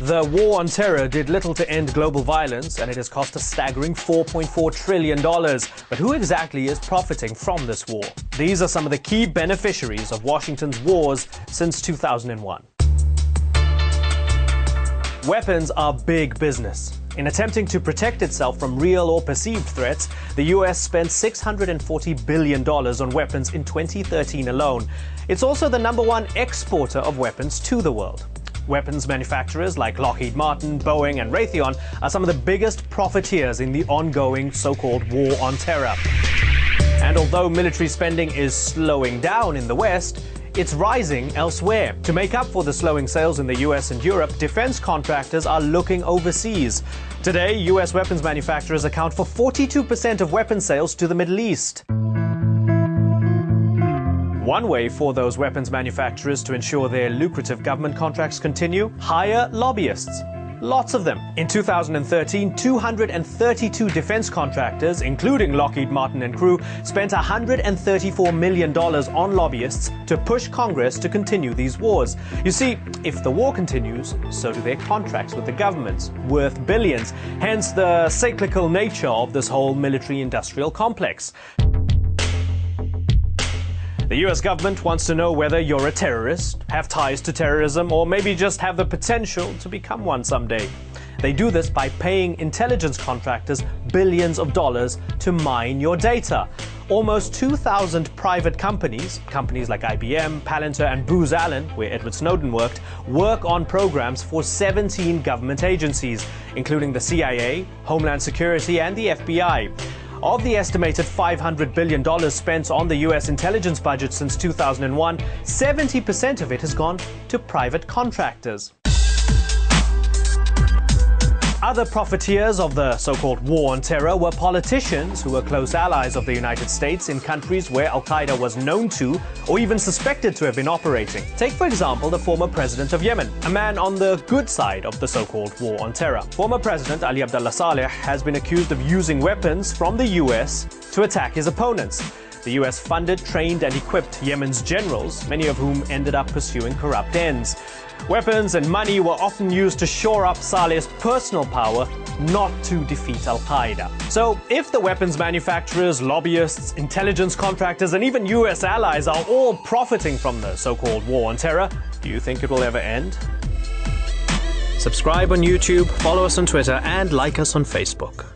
The war on terror did little to end global violence, and it has cost a staggering $4.4 trillion. But who exactly is profiting from this war? These are some of the key beneficiaries of Washington's wars since 2001. Weapons are big business. In attempting to protect itself from real or perceived threats, the US spent $640 billion on weapons in 2013 alone. It's also the #1 exporter of weapons to the world. Weapons manufacturers like Lockheed Martin, Boeing, and Raytheon are some of the biggest profiteers in the ongoing so-called war on terror. And although military spending is slowing down in the West, it's rising elsewhere. To make up for the slowing sales in the US and Europe, defense contractors are looking overseas. Today, US weapons manufacturers account for 42% of weapons sales to the Middle East. One way for those weapons manufacturers to ensure their lucrative government contracts continue: hire lobbyists. Lots of them. In 2013, 232 defense contractors, including Lockheed Martin and crew, spent $134 million on lobbyists to push Congress to continue these wars. You see, if the war continues, so do their contracts with the governments, worth billions, hence the cyclical nature of this whole military-industrial complex. The US government wants to know whether you're a terrorist, have ties to terrorism, or maybe just have the potential to become one someday. They do this by paying intelligence contractors billions of dollars to mine your data. Almost 2,000 private companies like IBM, Palantir, and Booz Allen, where Edward Snowden work on programs for 17 government agencies, including the CIA, Homeland Security, and the FBI. Of the estimated $500 billion spent on the US intelligence budget since 2001, 70% of it has gone to private contractors. Other profiteers of the so-called war on terror were politicians who were close allies of the United States in countries where Al-Qaeda was known to or even suspected to have been operating. Take, for example, the former president of Yemen, a man on the good side of the so-called war on terror. Former President Ali Abdullah Saleh has been accused of using weapons from the US to attack his opponents. The US funded, trained, and equipped Yemen's generals, many of whom ended up pursuing corrupt ends. Weapons and money were often used to shore up Saleh's personal power, not to defeat Al-Qaeda. So, if the weapons manufacturers, lobbyists, intelligence contractors, and even US allies are all profiting from the so-called war on terror, do you think it will ever end? Subscribe on YouTube, follow us on Twitter, and like us on Facebook.